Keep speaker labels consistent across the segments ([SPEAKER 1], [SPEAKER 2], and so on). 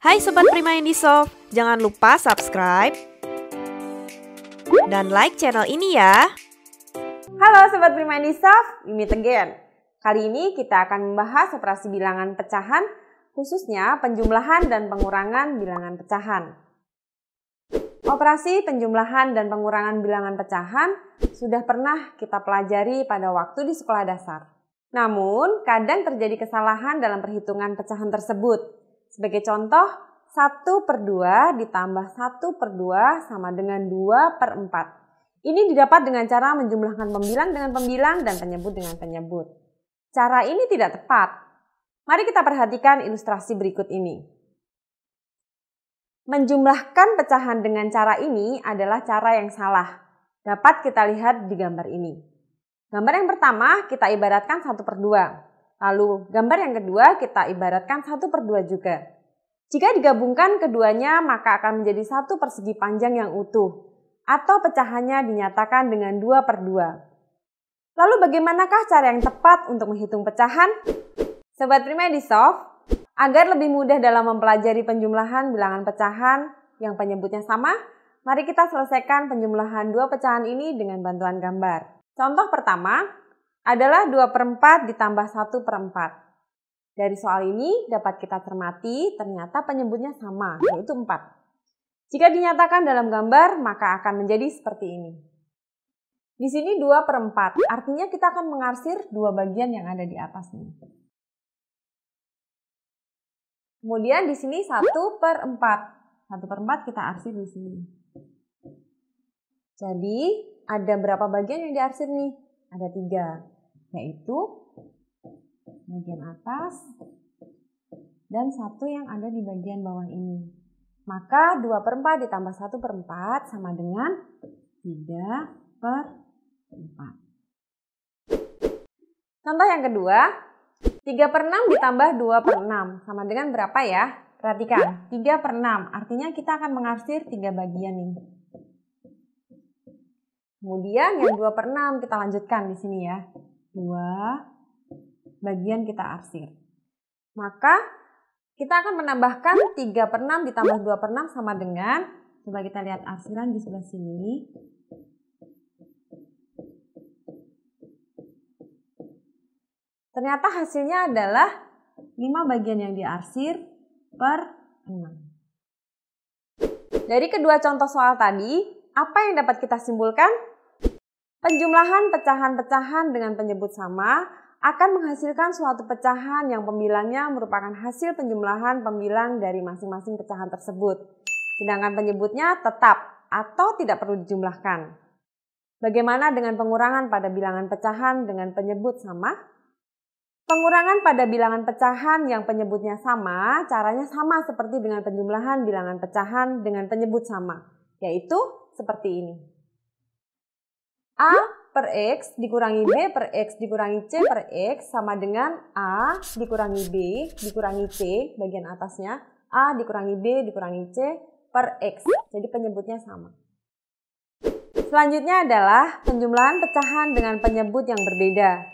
[SPEAKER 1] Hai Sobat Prima Indisoft, jangan lupa subscribe dan like channel ini ya.
[SPEAKER 2] Halo Sobat Prima Indisoft, we meet again. Kali ini kita akan membahas operasi bilangan pecahan, khususnya penjumlahan dan pengurangan bilangan pecahan. Operasi penjumlahan dan pengurangan bilangan pecahan sudah pernah kita pelajari pada waktu di sekolah dasar. Namun, kadang terjadi kesalahan dalam perhitungan pecahan tersebut. Sebagai contoh, 1/2 ditambah 1/2 sama dengan 2/4. Ini didapat dengan cara menjumlahkan pembilang dengan pembilang dan penyebut dengan penyebut. Cara ini tidak tepat. Mari kita perhatikan ilustrasi berikut ini. Menjumlahkan pecahan dengan cara ini adalah cara yang salah. Dapat kita lihat di gambar ini. Gambar yang pertama kita ibaratkan 1/2. Lalu gambar yang kedua kita ibaratkan 1/2 juga. Jika digabungkan keduanya maka akan menjadi satu persegi panjang yang utuh. Atau pecahannya dinyatakan dengan 2/2. Lalu bagaimanakah cara yang tepat untuk menghitung pecahan? Sobat Prima Indisoft, agar lebih mudah dalam mempelajari penjumlahan bilangan pecahan yang penyebutnya sama, mari kita selesaikan penjumlahan dua pecahan ini dengan bantuan gambar. Contoh pertama adalah 2/4 ditambah 1/4. Dari soal ini dapat kita cermati ternyata penyebutnya sama, yaitu 4. Jika dinyatakan dalam gambar maka akan menjadi seperti ini. Di sini 2/4, artinya kita akan mengarsir dua bagian yang ada di atasnya. Kemudian di sini 1/4. 1/4 kita arsir di sini. Jadi ada berapa bagian yang diarsir nih? Ada 3. Yaitu bagian atas dan 1 yang ada di bagian bawah ini. Maka 2/4 ditambah 1/4 sama dengan 3/4. Contoh yang kedua, 3/6 ditambah 2/6 sama dengan berapa ya? Perhatikan, 3/6 artinya kita akan mengarsir 3 bagian nih. Kemudian yang 2/6 kita lanjutkan di sini ya. 2 bagian kita arsir. Maka kita akan menambahkan 3/6 ditambah 2/6 sama dengan, coba kita lihat arsiran di sebelah sini. Ternyata hasilnya adalah 5 bagian yang diarsir per 6. Dari kedua contoh soal tadi, apa yang dapat kita simpulkan? Penjumlahan pecahan-pecahan dengan penyebut sama akan menghasilkan suatu pecahan yang pembilangnya merupakan hasil penjumlahan pembilang dari masing-masing pecahan tersebut. Sedangkan penyebutnya tetap atau tidak perlu dijumlahkan. Bagaimana dengan pengurangan pada bilangan pecahan dengan penyebut sama? Pengurangan pada bilangan pecahan yang penyebutnya sama, caranya sama seperti dengan penjumlahan bilangan pecahan dengan penyebut sama, yaitu seperti ini. A per X dikurangi B per X dikurangi C per X sama dengan A dikurangi B dikurangi C bagian atasnya, A dikurangi B dikurangi C per X. Jadi penyebutnya sama. Selanjutnya adalah penjumlahan pecahan dengan penyebut yang berbeda.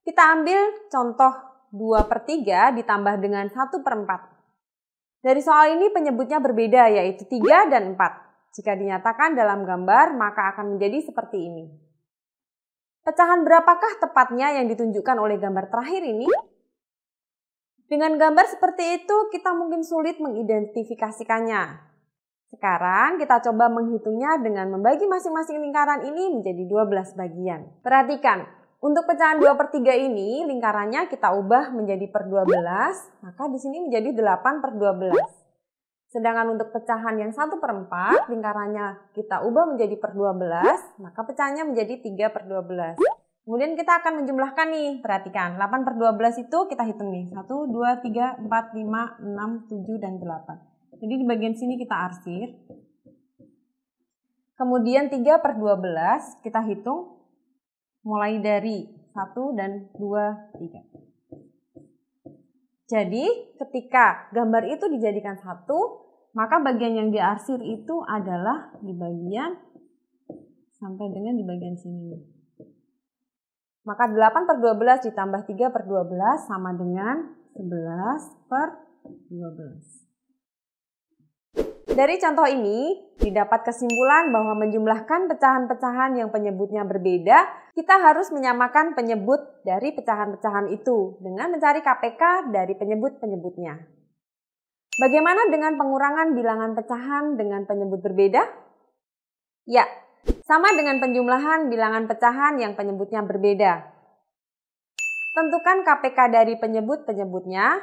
[SPEAKER 2] Kita ambil contoh 2/3 ditambah dengan 1/4. Dari soal ini penyebutnya berbeda yaitu 3 dan 4. Jika dinyatakan dalam gambar maka akan menjadi seperti ini. Pecahan berapakah tepatnya yang ditunjukkan oleh gambar terakhir ini? Dengan gambar seperti itu kita mungkin sulit mengidentifikasikannya. Sekarang kita coba menghitungnya dengan membagi masing-masing lingkaran ini menjadi 12 bagian. Perhatikan, untuk pecahan 2/3 ini lingkarannya kita ubah menjadi per 12, maka di sini menjadi 8/12. Sedangkan untuk pecahan yang 1/4, lingkarannya kita ubah menjadi per 12, maka pecahannya menjadi 3/12. Kemudian kita akan menjumlahkan nih, perhatikan, 8/12 itu kita hitung nih, 1, 2, 3, 4, 5, 6, 7, dan 8. Jadi di bagian sini kita arsir. Kemudian 3/12 kita hitung mulai dari 1 dan 2, 3. Jadi ketika gambar itu dijadikan satu, maka bagian yang diarsir itu adalah di bagian sampai dengan di bagian sini. Maka 8/12 ditambah 3/12 sama dengan 11/12. Dari contoh ini, didapat kesimpulan bahwa menjumlahkan pecahan-pecahan yang penyebutnya berbeda, kita harus menyamakan penyebut dari pecahan-pecahan itu dengan mencari KPK dari penyebut-penyebutnya. Bagaimana dengan pengurangan bilangan pecahan dengan penyebut berbeda? Ya, sama dengan penjumlahan bilangan pecahan yang penyebutnya berbeda. Tentukan KPK dari penyebut-penyebutnya,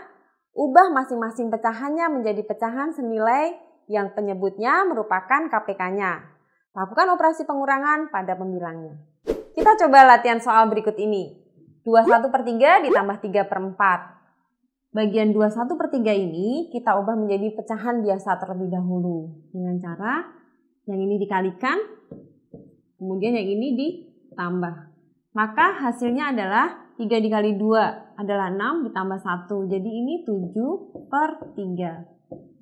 [SPEAKER 2] ubah masing-masing pecahannya menjadi pecahan senilai yang penyebutnya merupakan KPK-nya. Lakukan operasi pengurangan pada pembilangnya. Kita coba latihan soal berikut ini. 21/3 ditambah 3/4. Bagian 21/3 ini kita ubah menjadi pecahan biasa terlebih dahulu. Dengan cara yang ini dikalikan, kemudian yang ini ditambah. Maka hasilnya adalah 3 dikali 2 adalah 6 ditambah 1. Jadi ini 7/3.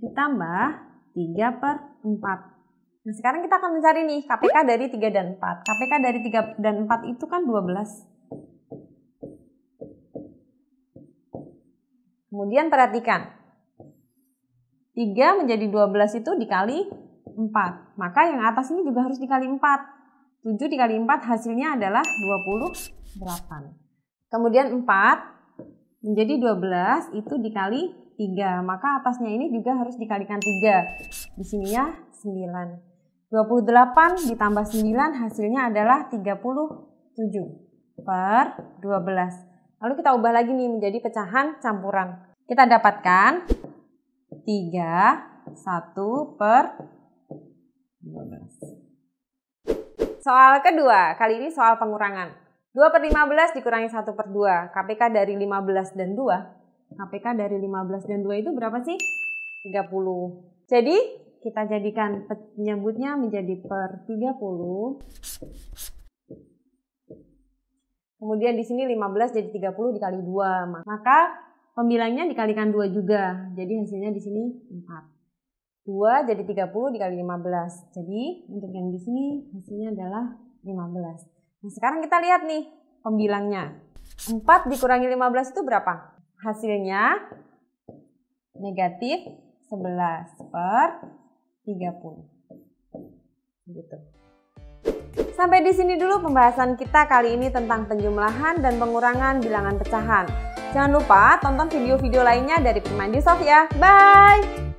[SPEAKER 2] Ditambah 3/4. Nah, sekarang kita akan mencari nih KPK dari 3 dan 4. KPK dari 3 dan 4 itu kan 12. Kemudian perhatikan. 3 menjadi 12 itu dikali 4. Maka yang atas ini juga harus dikali 4. 7 dikali 4 hasilnya adalah 28. Kemudian 4 menjadi 12 itu dikali 3, maka atasnya ini juga harus dikalikan 3. Di sininya 9. 28 ditambah 9 hasilnya adalah 37/12. Lalu kita ubah lagi nih menjadi pecahan campuran. Kita dapatkan 31/12. Soal kedua, kali ini soal pengurangan. 2/15 dikurangi 1/2. KPK dari 15 dan 2. KPK dari 15 dan 2 itu berapa sih? 30. Jadi, kita jadikan penyebutnya menjadi per 30. Kemudian di sini 15 jadi 30 dikali 2. Maka pembilangnya dikalikan 2 juga. Jadi hasilnya di sini 4. 2 jadi 30 dikali 15. Jadi, untuk yang di sini hasilnya adalah 15. Nah, sekarang kita lihat nih pembilangnya. 4 dikurangi 15 itu berapa? Hasilnya negatif 11/30. Gitu. Sampai di sini dulu pembahasan kita kali ini tentang penjumlahan dan pengurangan bilangan pecahan. Jangan lupa tonton video-video lainnya dari Prima Indisoft ya. Bye!